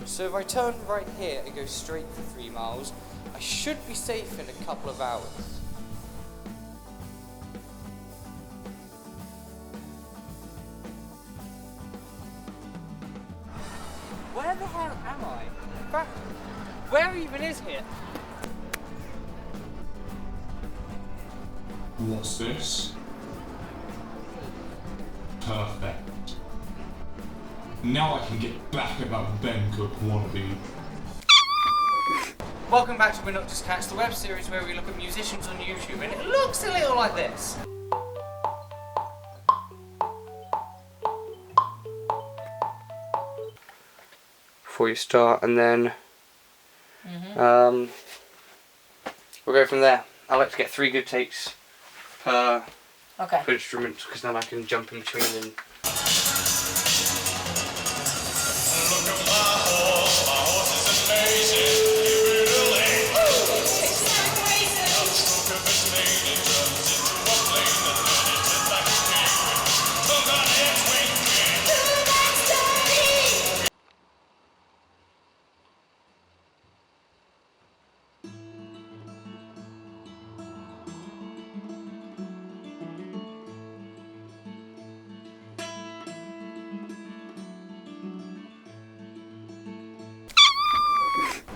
So if I turn right here and go straight for 3 miles, I should be safe in a couple of hours. Where the hell am I? In fact, where even is here? What's this? Perfect. Now I can get back at that Ben Cook wannabe. Welcome back to We're Not Just Cats, the web series where we look at musicians on YouTube, and it looks a little like this. Before you start, and then we'll go from there. I like to get 3 good takes per instrument, because then I can jump in between and.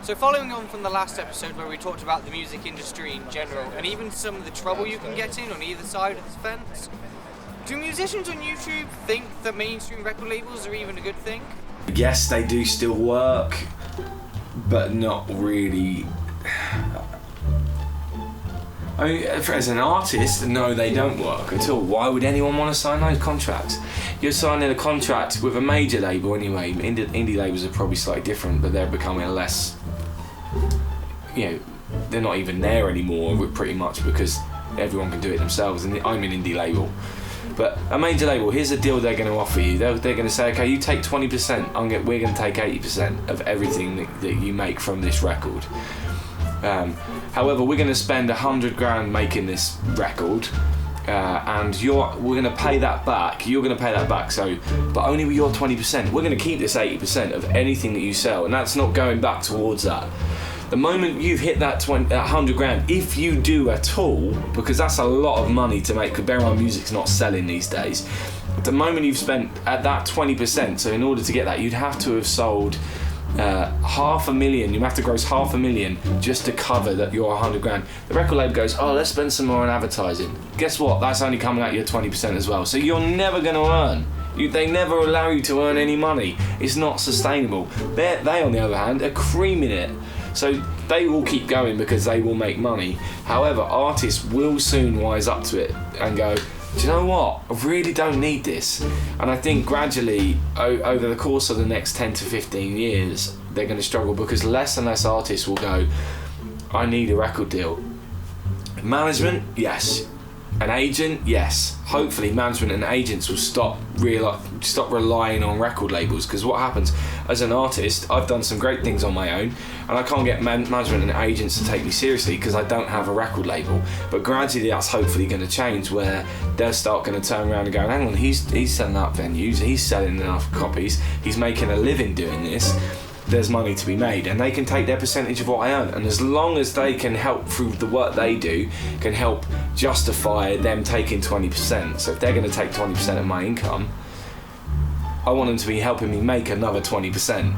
So following on from the last episode where we talked about the music industry in general, and even some of the trouble you can get in on either side of the fence, do musicians on YouTube think that mainstream record labels are even a good thing? Yes, they do still work, but not really. I mean, as an artist, no, they don't work at all. Why would anyone want to sign those contracts? You're signing a contract with a major label anyway. Indie labels are probably slightly different, but they're becoming less, they're not even there anymore pretty much, because everyone can do it themselves, and I'm an indie label. But a major label, here's a deal they're going to offer you. They're going to say, okay, you take 20%, we're going to take 80% of everything that you make from this record. However, we're going to spend 100 grand making this record, and we're going to pay that back. You're going to pay that back. But only with your 20%. We're going to keep this 80% of anything that you sell, and that's not going back towards that. The moment you've hit that 100 grand, if you do at all, because that's a lot of money to make. Because bear in mind, music's not selling these days. The moment you've spent at that 20%, so in order to get that, you'd have to have sold. $500,000, you have to gross $500,000 just to cover that your 100 grand. The record label goes, oh, let's spend some more on advertising. Guess what? That's only coming out your 20% as well. So you're never going to earn. They never allow you to earn any money. It's not sustainable. They, on the other hand, are creaming it. So they will keep going because they will make money. However, artists will soon wise up to it and go, do you know what? I really don't need this. And I think gradually, over the course of the next 10 to 15 years, they're going to struggle, because less and less artists will go, I need a record deal. Management, yes. An agent, yes. Hopefully management and agents will stop relying on record labels, because what happens, as an artist, I've done some great things on my own, and I can't get management and agents to take me seriously because I don't have a record label. But gradually that's hopefully going to change, where they'll start going to turn around and go, hang on, he's selling up venues, he's selling enough copies, he's making a living doing this. There's money to be made, and they can take their percentage of what I earn, and as long as they can help through the work they do, can help justify them taking 20%. So if they're going to take 20% of my income, I want them to be helping me make another 20%.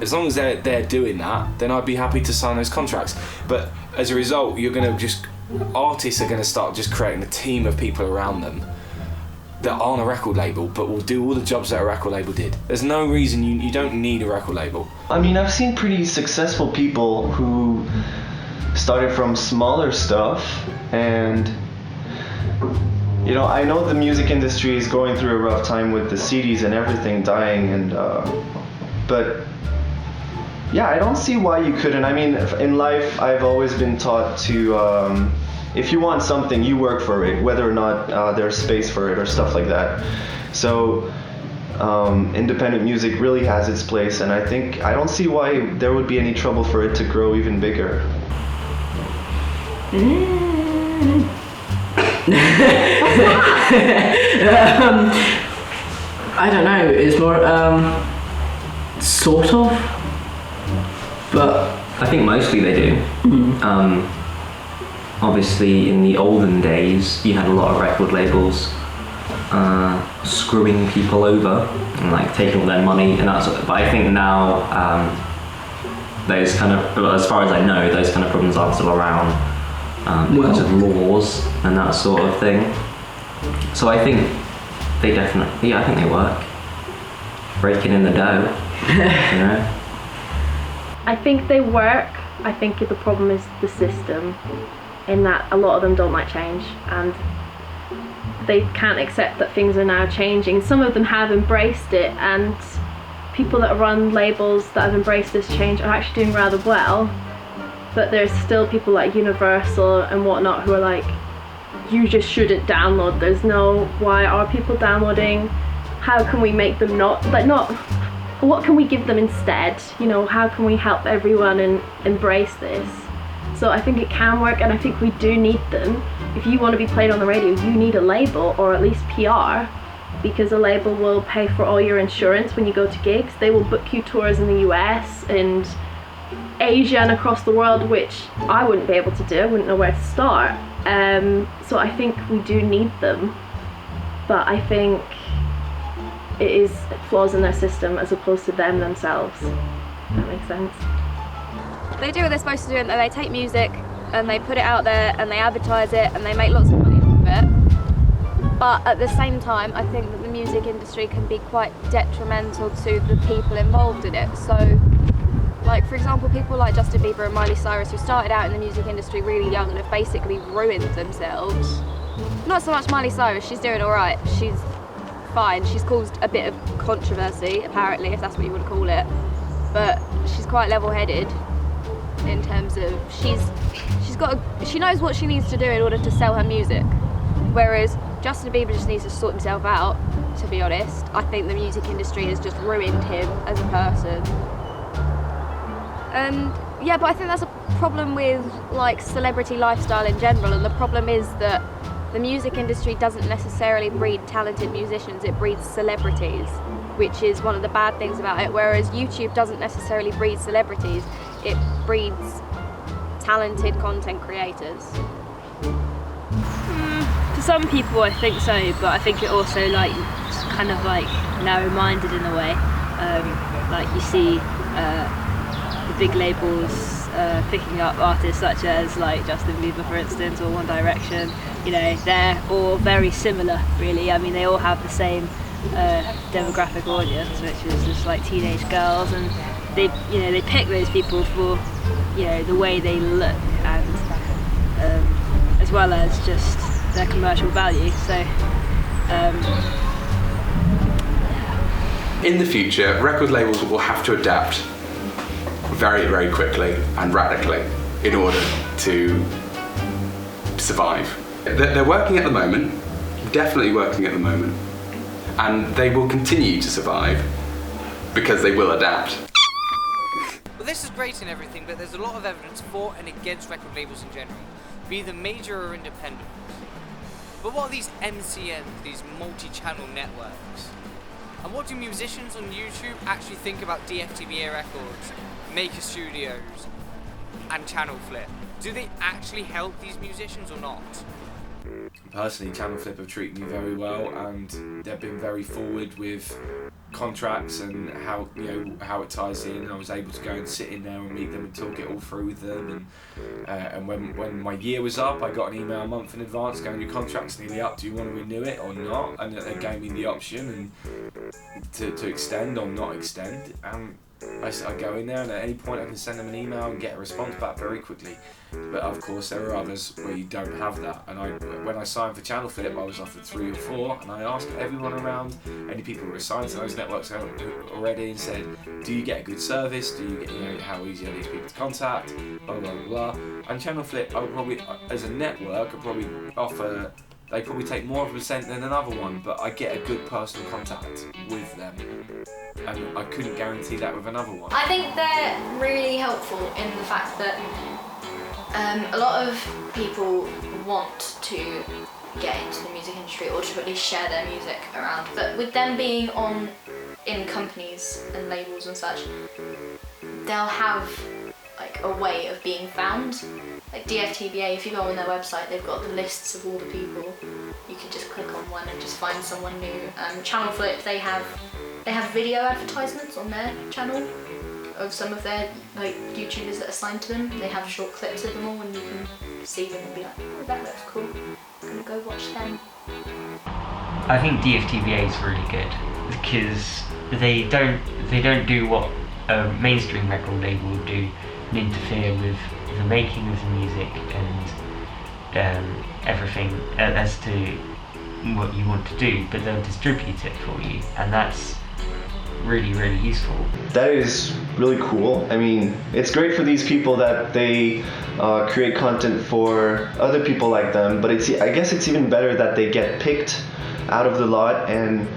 As long as they're doing that, then I'd be happy to sign those contracts. But as a result, artists are going to start just creating a team of people around them that aren't a record label, but will do all the jobs that a record label did. There's no reason you don't need a record label. I mean, I've seen pretty successful people who started from smaller stuff, and I know the music industry is going through a rough time with the CDs and everything dying, and but yeah, I don't see why you couldn't. I mean, in life, I've always been taught to if you want something, you work for it, whether or not there's space for it or stuff like that. So independent music really has its place, and I don't see why there would be any trouble for it to grow even bigger. I don't know, it's more sort of. But I think mostly they do. Obviously, in the olden days, you had a lot of record labels screwing people over and like taking all their money and that sort of. But I think now, those kind of, as far as I know, those kind of problems are still around because of laws and that sort of thing. So I think they definitely, I think they work. Breaking in the dough, you know. I think they work. I think the problem is the system, in that a lot of them don't like change and they can't accept that things are now changing. Some of them have embraced it, and people that run labels that have embraced this change are actually doing rather well. But there's still people like Universal and whatnot who are like, you just shouldn't download. There's no, why are people downloading? How can we make them not, what can we give them instead? You know, how can we help everyone and embrace this? So I think it can work, and I think we do need them. If you want to be played on the radio, you need a label, or at least PR, because a label will pay for all your insurance when you go to gigs. They will book you tours in the US and Asia and across the world, which I wouldn't be able to do. I wouldn't know where to start. So I think we do need them, but I think it is flaws in their system as opposed to them themselves. If that makes sense. They do what they're supposed to do, and they take music and they put it out there and they advertise it and they make lots of money off of it. But at the same time, I think that the music industry can be quite detrimental to the people involved in it. So, like for example, people like Justin Bieber and Miley Cyrus, who started out in the music industry really young and have basically ruined themselves. Not so much Miley Cyrus, she's doing alright, she's fine. She's caused a bit of controversy, apparently, if that's what you want to call it. But she's quite level-headed in terms of she knows what she needs to do in order to sell her music. Whereas Justin Bieber just needs to sort himself out, to be honest. I think the music industry has just ruined him as a person. And yeah, but I think that's a problem with like celebrity lifestyle in general, and the problem is that the music industry doesn't necessarily breed talented musicians, it breeds celebrities, which is one of the bad things about it. Whereas YouTube doesn't necessarily breed celebrities, it breeds talented content creators. For some people I think so, but I think it also like kind of like narrow-minded in a way. Like you see the big labels picking up artists such as like Justin Bieber, for instance, or One Direction. You know, they're all very similar, really. I mean, they all have the same demographic audience, which is just like teenage girls, and they pick those people for the way they look, and as well as just their commercial value. So in the future, record labels will have to adapt very, very quickly and radically in order to survive. They're working at the moment, definitely working at the moment, and they will continue to survive because they will adapt. Well, this is great and everything, but there's a lot of evidence for and against record labels in general, be they major or independent. But what are these MCNs, these multi-channel networks? And what do musicians on YouTube actually think about DFTBA Records, Maker Studios, and Channel Flip? Do they actually help these musicians or not? Personally, Channel Flip have treated me very well, and they've been very forward with contracts and how it ties in. I was able to go and sit in there and meet them and talk it all through with them. And when my year was up, I got an email a month in advance going, your contract's nearly up, do you want to renew it or not? And they gave me the option and to extend or not extend. And I go in there, and at any point I can send them an email and get a response back very quickly. But of course there are others where you don't have that. And when I signed for Channel Flip, I was offered 3 or 4, and I asked everyone around, any people who were assigned to those networks already, and said, do you get a good service? Do you get, how easy are these people to contact? Blah blah blah. And Channel Flip, I would probably, as a network, I'd probably offer. They probably take more of a % than another one, but I get a good personal contact with them, and I couldn't guarantee that with another one. I think they're really helpful in the fact that a lot of people want to get into the music industry, or to at least share their music around, but with them being in companies and labels and such, they'll have like a way of being found. Like DFTBA, if you go on their website, they've got the lists of all the people. You can just click on one and just find someone new. Channel Flip, they have video advertisements on their channel of some of their like YouTubers that are signed to them. They have short clips of them all, and you can see them and be like, oh, that looks cool. I'm gonna go watch them. I think DFTBA is really good because they don't do what a mainstream record label would do and interfere with the making of the music and everything as to what you want to do, but they'll distribute it for you, and that's really, really useful. That is really cool. I mean, it's great for these people that they create content for other people like them, but I guess it's even better that they get picked out of the lot and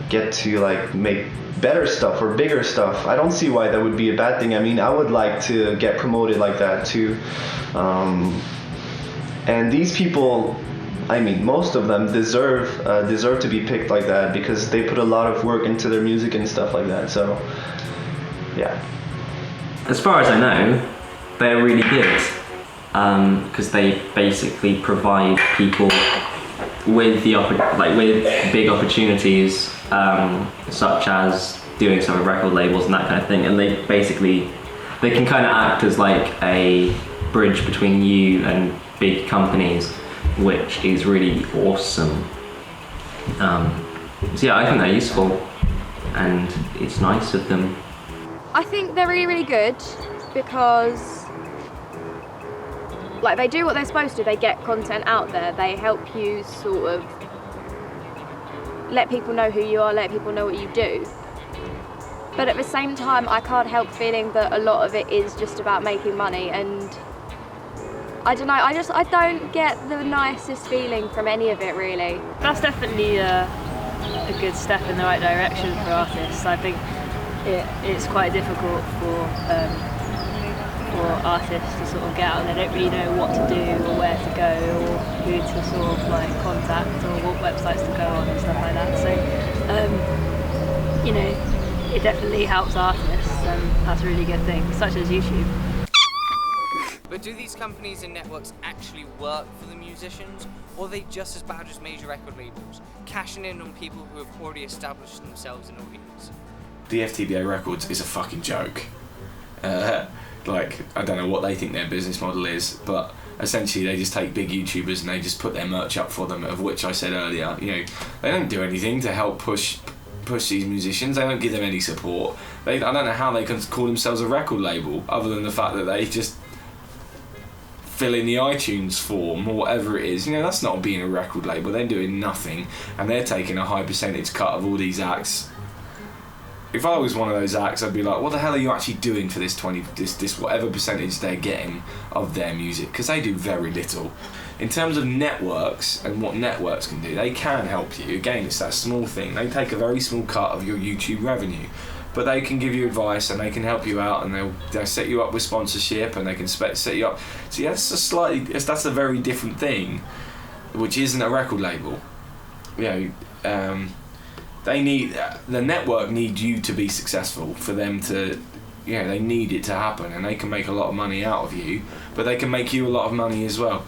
get to like make better stuff or bigger stuff. I don't see why that would be a bad thing. I mean, I would like to get promoted like that too. And these people, I mean, most of them deserve to be picked like that because they put a lot of work into their music and stuff like that. So, yeah. As far as I know, they're really good because they basically provide people with with big opportunities, such as doing some with record labels and that kind of thing. And they can kind of act as like a bridge between you and big companies, which is really awesome. So yeah, I think they're useful and it's nice of them. I think they're really, really good because like they do what they're supposed to. They get content out there. They help you sort of let people know who you are, let people know what you do. But at the same time, I can't help feeling that a lot of it is just about making money, and I don't know, I don't get the nicest feeling from any of it, really. That's definitely a good step in the right direction for artists. I think it's quite difficult for artists to sort of get out and they don't really know what to do or where to go or who to sort of like contact or what websites to go on and stuff like that. So, you know, it definitely helps artists, and that's a really good thing, such as YouTube. But do these companies and networks actually work for the musicians, or are they just as bad as major record labels, cashing in on people who have already established themselves in audience? DFTBA Records is a fucking joke. Like, I don't know what they think their business model is, but essentially they just take big YouTubers and they just put their merch up for them, of which I said earlier, you know, they don't do anything to help push these musicians. They don't give them any support. I don't know how they can call themselves a record label other than the fact that they just fill in the iTunes form or whatever it is. You know, that's not being a record label. They're doing nothing and they're taking a high percentage cut of all these acts. If I was one of those acts, I'd be like, what the hell are you actually doing for this whatever percentage they're getting of their music? Because they do very little. In terms of networks and what networks can do, they can help you. Again, it's that small thing. They take a very small cut of your YouTube revenue, but they can give you advice and they can help you out, and they'll set you up with sponsorship, and they can set you up. So yeah, that's a very different thing, which isn't a record label. You know, the network need you to be successful for them to, you know, they need it to happen, and they can make a lot of money out of you, but they can make you a lot of money as well.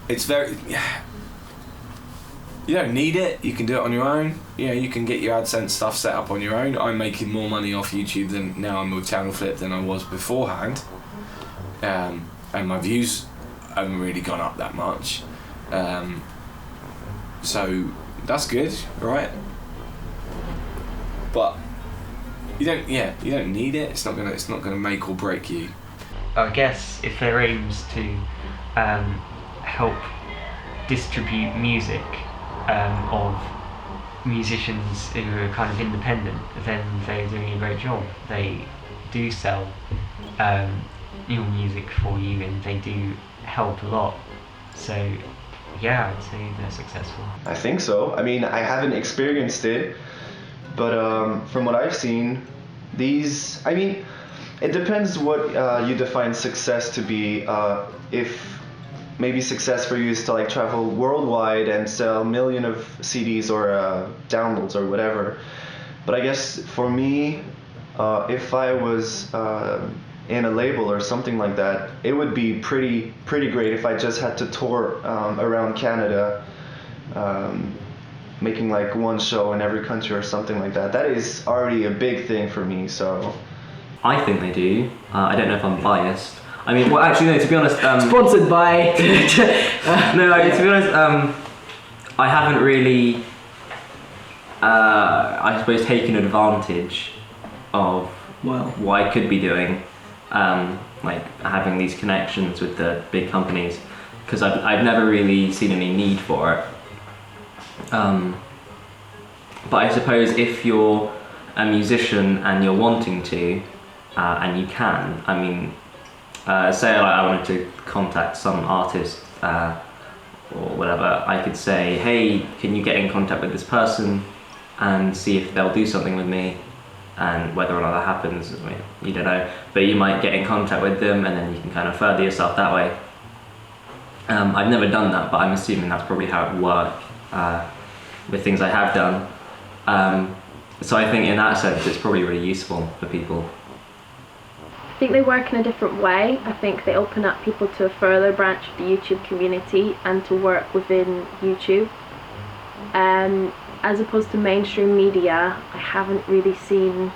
It's very, you don't need it, you can do it on your own. You know, you can get your AdSense stuff set up on your own. I'm making more money off YouTube than now I'm with Channel Flip than I was beforehand, and my views haven't really gone up that much, so that's good, right? But you don't need it. It's not gonna make or break you. I guess if their aims to help distribute music of musicians who are kind of independent, then they're doing a great job. They do sell your music for you, and they do help a lot. So yeah, I'd say they're successful. I think so. I mean, I haven't experienced it, but from what I've seen, I mean, it depends what you define success to be. If maybe success for you is to like travel worldwide and sell 1 million of CDs or downloads or whatever. But I guess for me, if I was in a label or something like that, it would be pretty great if I just had to tour around Canada, making like one show in every country or something like that. That is already a big thing for me, so. I think they do. I don't know if I'm biased. I mean, well, actually, no, to be honest... Sponsored by... No, like, to be honest, I haven't really, I suppose, taken advantage of what I could be doing, like having these connections with the big companies, because I've never really seen any need for it. But I suppose if you're a musician and you're wanting to, and you can, I mean, say like I wanted to contact some artist or whatever, I could say, hey, can you get in contact with this person and see if they'll do something with me, and whether or not that happens, I mean, you don't know, but you might get in contact with them and then you can kind of further yourself that way. I've never done that, but I'm assuming that's probably how it would work with things I have done. So I think in that sense it's probably really useful for people. I think they work in a different way. I think they open up people to a further branch of the YouTube community and to work within YouTube. As opposed to mainstream media, I haven't really seen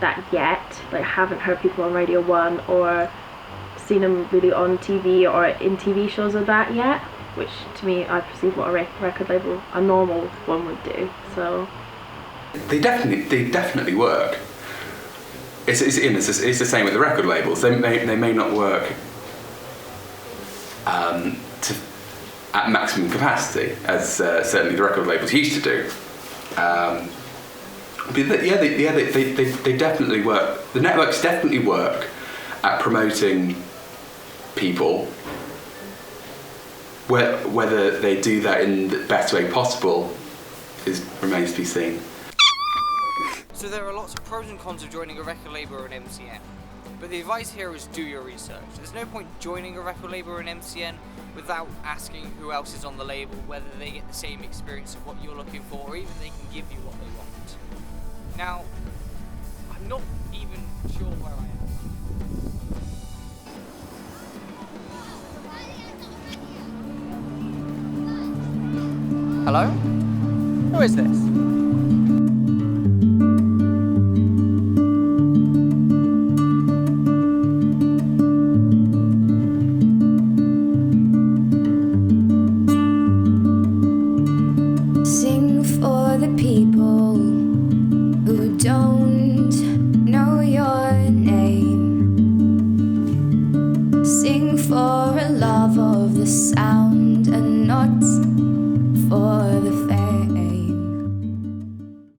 that yet. Like, I haven't heard people on Radio 1 or seen them really on TV or in TV shows of that yet, which to me, I perceive what a record label, a normal one, would do. So they definitely work. It's the same with the record labels. They may not work at maximum capacity, as certainly the record labels used to do. But they definitely work. The networks definitely work at promoting people. Whether they do that in the best way possible remains to be seen. So there are lots of pros and cons of joining a record label or an MCN, but the advice here is do your research. There's no point joining a record label or an MCN without asking who else is on the label, whether they get the same experience of what you're looking for, or even they can give you what they want. Now, I'm not even sure where I am. Hello? Who is this? Sing for a love of the sound